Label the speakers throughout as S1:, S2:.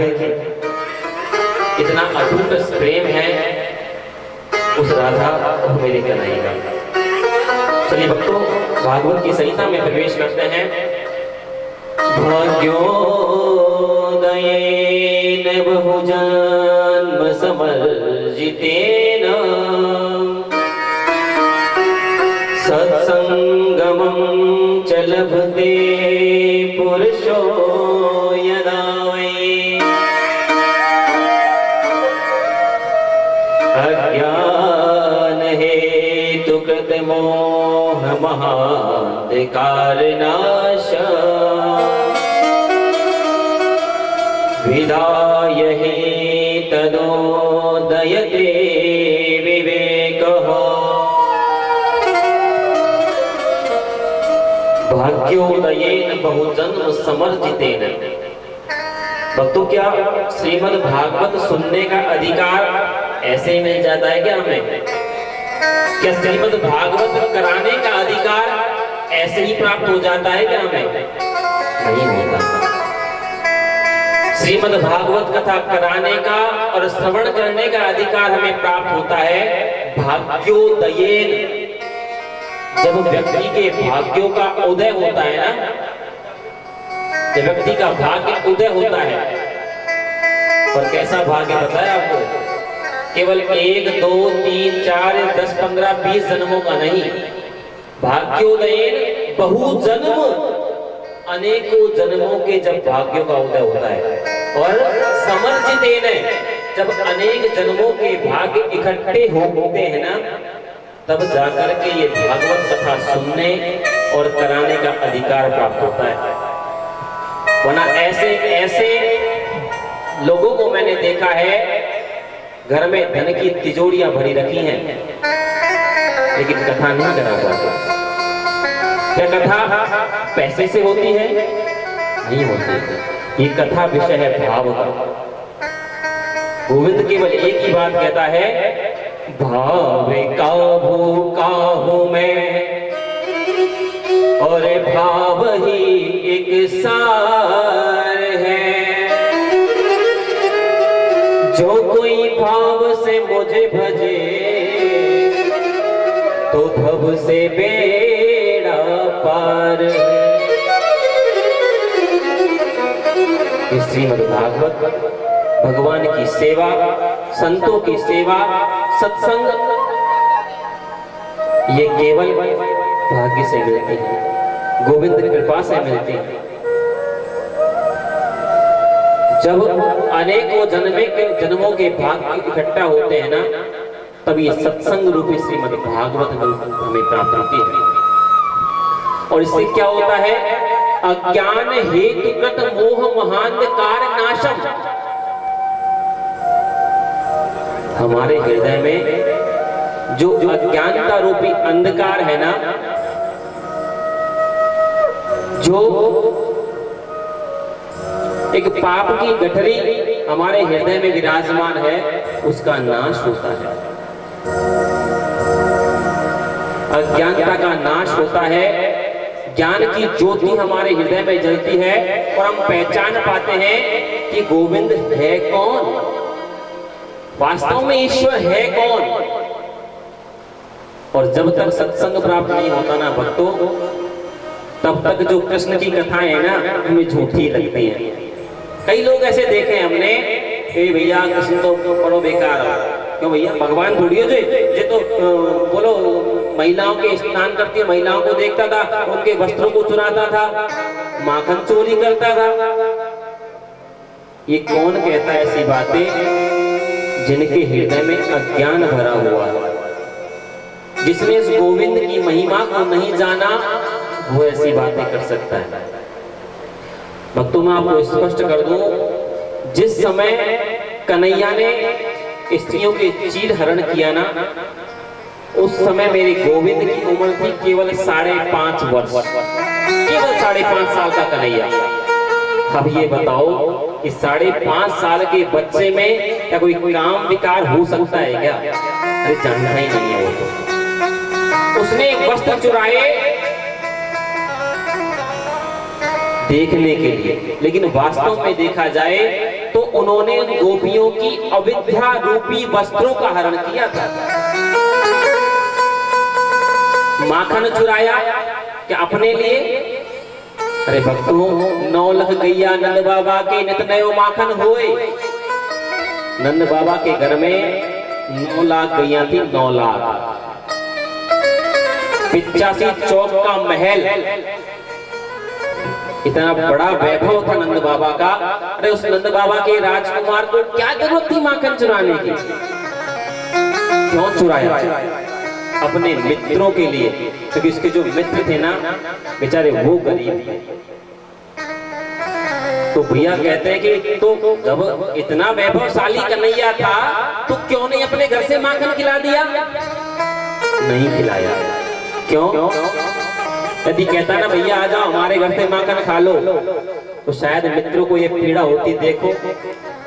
S1: राधे की इतना अटूट प्रेम है उस राधा और मेरे कन्हैया का। चलिए भक्तों, भागवत की संहिता में प्रवेश करते हैं। भाग्योदयेन बहुजन्म समर्जितेन सत्संगमं च लभते पुरुषो यदा वै अज्ञान हेतु कृत मोह महांधकार नाश विदाय हि तदोदयते विवेकः। भाग्योदयेन बहुजन्म समर्जितेन। भक्तों, क्या श्रीमद् भागवत सुनने का अधिकार ऐसे ही मिल जाता है क्या हमें? क्या श्रीमद् भागवत कराने का अधिकार ऐसे ही प्राप्त हो जाता है क्या हमें? नहीं होता। श्रीमद् भागवत कथा कराने का और श्रवण करने का अधिकार हमें प्राप्त होता है भाग्योदयेन। जब व्यक्ति के भाग्यों का उदय होता है ना, जब व्यक्ति का भाग्य उदय होता है, और कैसा भाग्य बताया आपको? केवल 1, 2, 3, 4, 10, 15, 20 जन्मों का नहीं, भाग्योदयेन बहुजन्म, अनेकों जन्मों के जब भाग्यों का उदय होता है, और समर्जितेन, जब अनेक जन्मों के भाग्य इकट्ठे होते हैं ना, तब जाकर के ये भागवत कथा सुनने और कराने का अधिकार प्राप्त होता है। वरना ऐसे लोगों को मैंने देखा है, घर में धन की तिजोरियां भरी रखी हैं, लेकिन कथा नहीं करा पाते। क्या कथा पैसे से होती है? नहीं होती। ये कथा विषय है भाव का। गोविंद केवल एक ही बात कहता है, भावे काहू काहू में, और भाव ही एक सार है। जो कोई भाव से मुझे भजे, तो भव से बेड़ा पार। श्रीमद् भागवत भगवान की सेवा, संतों की सेवा, सत्संग, ये केवल भाग्य से मिलती है, गोविंद की कृपा से मिलती है। जब अनेकों जन्मों के भाग्य इकट्ठा होते हैं ना, तब ये सत्संग रूपी श्रीमद् भागवत हमें प्राप्त होती है। और इससे क्या होता है? अज्ञान हेतुकृत मोह महांधकार नाशम। हमारे हृदय में जो अज्ञानता रूपी अंधकार है ना, जो एक पाप की गठरी हमारे हृदय में विराजमान है, उसका नाश होता है। अज्ञानता का नाश होता है, ज्ञान की ज्योति हमारे हृदय में जलती है, और हम पहचान पाते हैं कि गोविंद है कौन, वास्तव में ईश्वर है कौन। और जब तक सत्संग प्राप्त नहीं होता ना भक्तों, तब तक जो कृष्ण की कथाएं है ना, हमें झूठी लगती हैं। कई लोग ऐसे देखे हमने, भैया कृष्ण तो बड़ो बेकार है। क्यों भैया? भगवान थोड़ी हो जे तो बोलो महिलाओं के स्नान करती महिलाओं को देखता था, उनके वस्त्रों को चुराता था, माखन चोरी करता था। ये कौन कहता है ऐसी बातें? जिनके हृदय में अज्ञान भरा हुआ है, जिसने इस गोविंद की महिमा को नहीं जाना, वो ऐसी बातें कर सकता है। भक्तों, मैं आपको स्पष्ट कर दूं, जिस समय कन्हैया ने स्त्रियों के चीर हरण किया ना, उस समय मेरे गोविंद की उम्र थी केवल 5.5 वर्ष, केवल 5.5 साल का कन्हैया। अब ये बताओ कि 5.5 साल के बच्चे में क्या कोई काम विकार हो सकता है क्या? अरे जानता ही नहीं है वो तो। उसने एक वस्त्र चुराए देखने के लिए, लेकिन वास्तव में देखा जाए तो उन्होंने गोपियों की अविद्या रूपी वस्त्रों का हरण किया था। माखन चुराया क्या अपने लिए? अरे भक्तों, 9 लख गैया नंद बाबा के नित नयो माखन होए। नंद बाबा के घर में 9 लाख गैया थी, 9 लाख। 85 चौक का महल, इतना बड़ा वैभव था नंद बाबा का। अरे उस नंद बाबा के राजकुमार को क्या जरूरत थी माखन चुराने की? क्यों चुराया? अपने मित्रों के लिए, क्योंकि इसके जो मित्र थे ना बेचारे वो गरीब थे। तो भैया कहते हैं कि तो जब इतना वैभवशाली कन्हैया था तो क्यों नहीं अपने घर से माखन खिला दिया? नहीं खिलाया। क्यों? यदि कहता ना भैया आ जाओ हमारे घर से माखन खा लो, तो शायद मित्रों को ये पीड़ा होती, देखो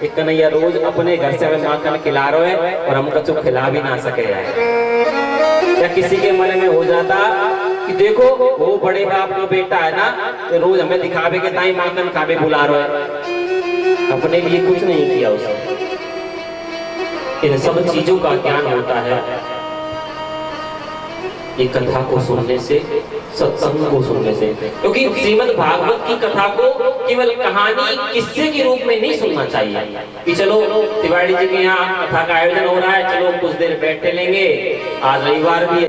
S1: एक कन्हैया रोज अपने घर से हमें माखन खिला रहे है और हम कछु खिला भी ना सके। या किसी के मन में हो जाता कि देखो वो बड़े बाप का बेटा है ना, तो रोज हमें दिखावे के ताई माखन खावे बुला रहे है, अपने लिए कुछ नहीं किया उसने। इन सब चीजों का ज्ञान होता है एक कथा को सुनने से, सत्संग को सुनने से। क्योंकि श्रीमद् भागवत की कथा को केवल कहानी किस्से के रूप में नहीं सुनना चाहिए कि चलो तिवारी जी के यहाँ कथा का आयोजन हो रहा है, चलो कुछ देर बैठे लेंगे, आज रविवार भी है।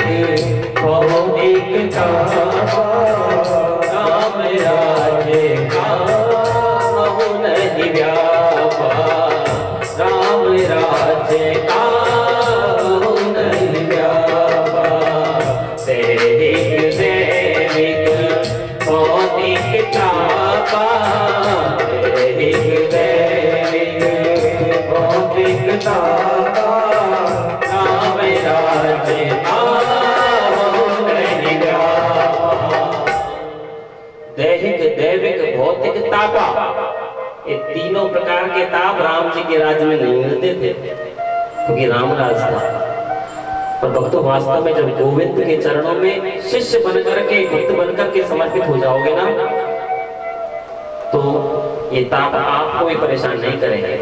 S1: दैहिक, दैविक, भौतिक तापा, ये तीनों प्रकार के ताप राम जी के राज्य में नहीं मिलते थे, क्योंकि राम राज था। पर भक्तों, वास्तव में जब गोविंद के चरणों में शिष्य बनकर के, भक्त बनकर के समर्पित हो जाओगे ना, तो ये ताप आपको भी परेशान नहीं करेंगे।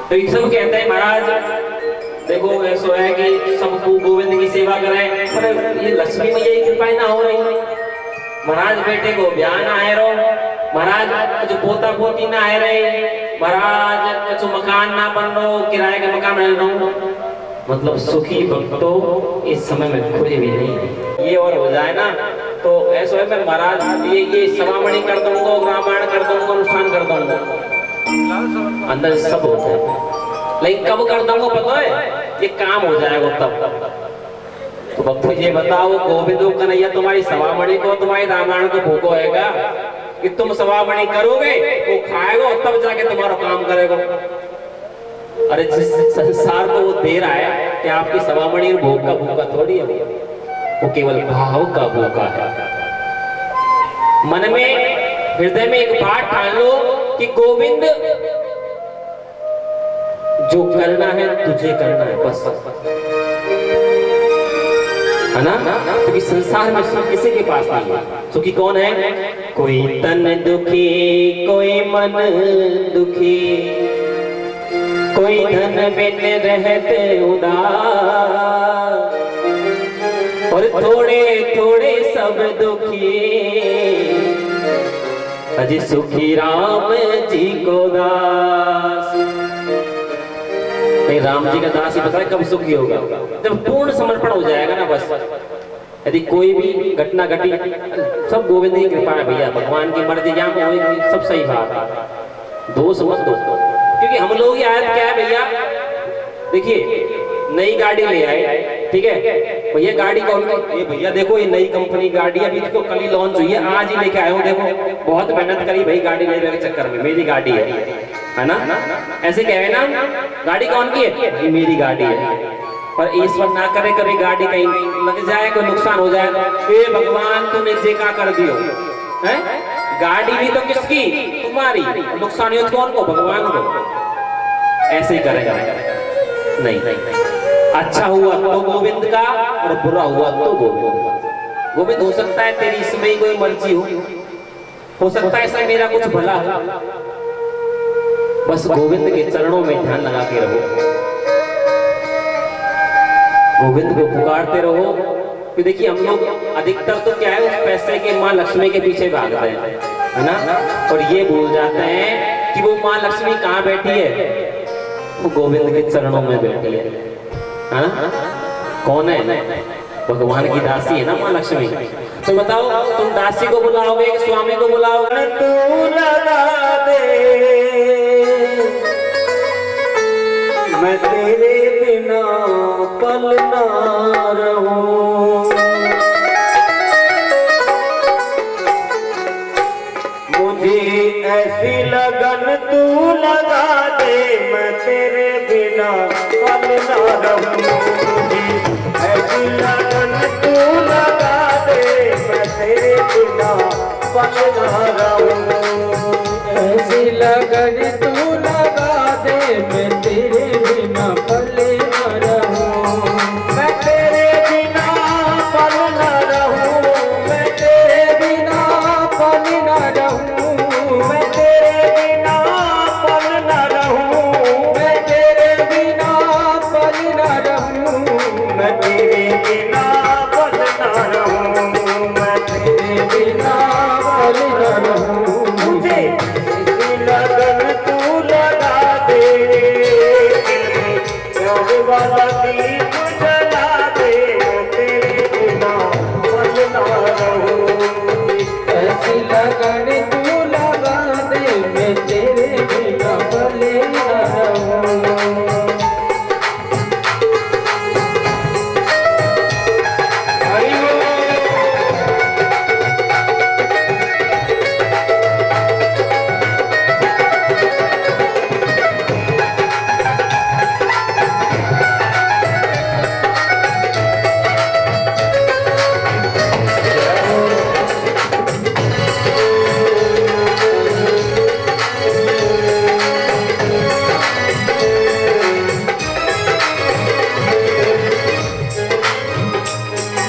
S1: तो ये सब कहते हैं महाराज देखो ऐसा है कि सबको गोविंद की सेवा करें, पर ये लक्ष्मी मैया की कृपा ना हो रही। महाराज बेटे को ब्याह ना है रो, महाराज कुछ पोता पोती ना है रहे, महाराज कुछ मकान ना बन रो, किराए के मकान रह रो। मतलब सुखी भक्तों इस समय में खुले भी नहीं। ये और हो जाए ना तो ऐसा है मैं महाराज ये सभामणि कर दूंगा, रामायण कर दूंगा, अनुष्ठान कर दूंगा, अंदर सब होता है, लेकिन कब कर दूंगा पता है? ये काम हो जाएगा तब। तो भक्तों ये बताओ, गोविंद कन्हैया तुम्हारी सभामणि को, तुम्हारी रामायण को भोगो हैगा कि तुम सभामणि करोगे, वो खाएगा और तब जाके तुम्हारा काम करेगा। अरे जिस संसार को वो दे रहा है कि आपकी सभामणि भोग का भूखा थोड़ी है, वो केवल भाव का भूखा है। मन में, हृदय में एक बात ठान लो कि गोविंद जो करना है तुझे करना है, बस, है ना? क्योंकि संसार में सुख किसी के पास नहीं है। सुखी कौन है? कोई तन दुखी, कोई मन दुखी, कोई धन बिन रहते उदास, और थोड़े थोड़े सब दुखी, अजी सुखी राम जी को दास। नहीं, राम जी का दास ही पता है कब सुखी होगा? जब पूर्ण समर्पण हो जाएगा ना, बस। यदि कोई भी घटना घटी, सब गोविंद की कृपा है भैया, भगवान की मर्जी जहाँ होगी सब सही बात है, दोष मत दो। क्योंकि हम लोग की आयत क्या है भैया, देखिए नई गाड़ी ले आए, ठीक है भैया, गाड़ी कौन सी? ये भैया देखो ये नई कंपनी गाड़ी अभी इसको कल ही लॉन्च हुई है, आज ही लेके आया हूँ, देखो बहुत मेहनत करी भाई गाड़ी लेने के चक्कर में, मेरी गाड़ी है ना? ऐसे कह रहे ना, गाड़ी कौन की है? ये मेरी गाड़ी है। पर ईश्वर ना करे कभी गाड़ी कहीं लग जाए, कोई नुकसान हो जाए, हे भगवान तूने जेका कर दियो है, गाड़ी भी तो किसकी? तुम्हारी, नुकसान हो कौन को? भगवान को। ऐसे ही करेगा नहीं, अच्छा हुआ तो गोविंद का, और बुरा हुआ तो गोविंद का। गोविंद हो सकता है तेरी इसमें ही कोई मर्जी हो सकता है ऐसा मेरा कुछ भला हो, बस गोविंद के चरणों में ध्यान लगा के रहो, गोविंद को पुकारते रहो। कि देखिए हम लोग अधिकतर तो क्या है उस पैसे के माँ लक्ष्मी के पीछे भागते हैं, है ना, और ये भूल जाते हैं कि वो माँ लक्ष्मी कहाँ बैठी है, वो गोविंद के चरणों में बैठी है ना। कौन है? भगवान की दासी है ना माँ लक्ष्मी। तो बताओ तुम दासी को बुलाओगे कि स्वामी को बुलाओगे? तू लगा दे मैं तेरे बिना पल ना रहूं, मुझे ऐसी लगन तू लगा दे मैं तेरे बिना पल ना रहूं, मुझे ऐसी लगन तू लगा दे मैं तेरे बिना पल ना रहूं,
S2: ऐसी लगन तू लगा दे मैं तेरे बिना पल न रहूं,
S1: मैं तेरे बिना पल ना रहूं,
S2: मैं तेरे बिना पल न रहूं,
S1: मैं तेरे बिना पल ना रहूं,
S2: मैं तेरे बिना पल न रहूं,
S1: मैं तेरे बिना पल ना रहूं, मैं
S2: तेरे बिना पल न रहूं,
S1: मुझे ऐसी लगन तू लगा दे, प्यार वाला दीप जला दे, मैं तेरे बिना पल ना रहूं,
S2: ऐसी लगन तू लगा दे मैं तेरे बिना पल न रहूं।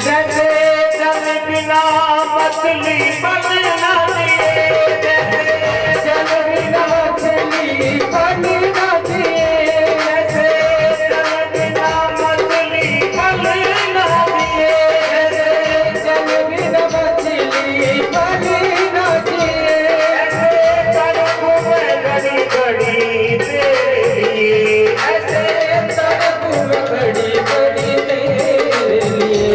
S1: जैसे जल बिना मछली पल ना दिए, जैसे
S2: जल बिना मछली पल न दिए,
S1: जैसे जल बिना मछली पल ना दिए,
S2: जल बिना मछली पल न दिए,
S1: ऐसे तड़प में घड़ी घड़ी तेरे लिए,
S2: ऐसे तड़प में घड़ी घड़ी तेरे लिए,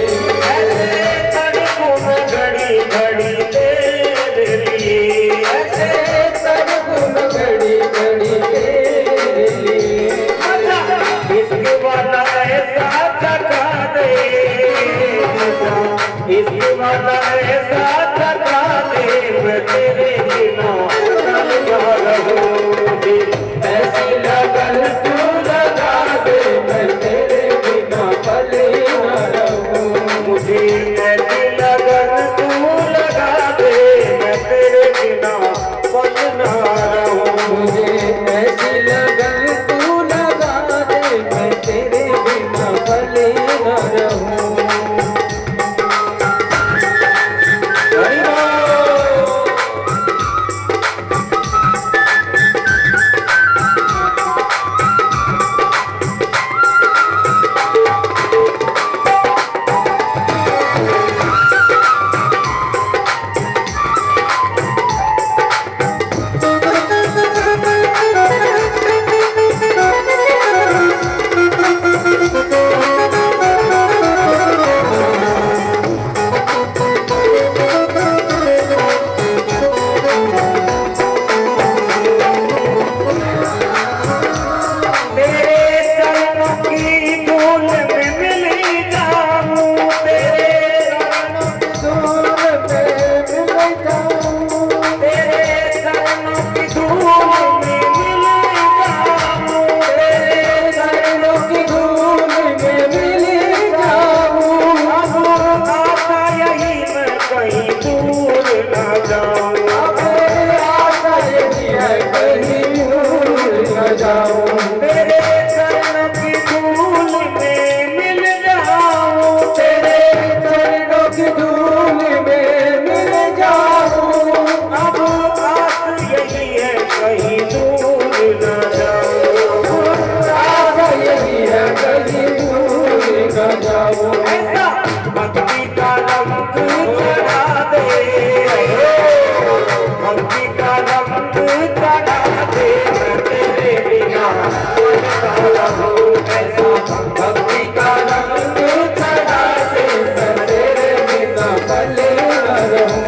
S1: ऐसे तड़प में घड़ी घड़ी तेरे लिए,
S2: ऐसे तड़प में घड़ी घड़ी तेरे लिए।
S1: इश्क वाला ऐसा जगा दे, इश्क वाला ऐसा जगा दे मैं तेरे बिना पल ना रहूं,
S2: ऐसी लगन तू लगा दे मैं तेरे बिना पल न रहूं,
S1: मुझे ऐसी लगन तू लगा दे मैं तेरे बिना पल ना रहूं,
S2: मुझे ऐसी लगन तू लगा दे मैं तेरे बिना पल न रहूं।
S1: हरि बोल। कहीं दूर न
S2: भक्ति का रंग चढ़ा दे मैं तेरे बिना मन का रहूं कैसा भक्ति का रंग चढ़ा दे मैं तेरे बिना भले न रहूं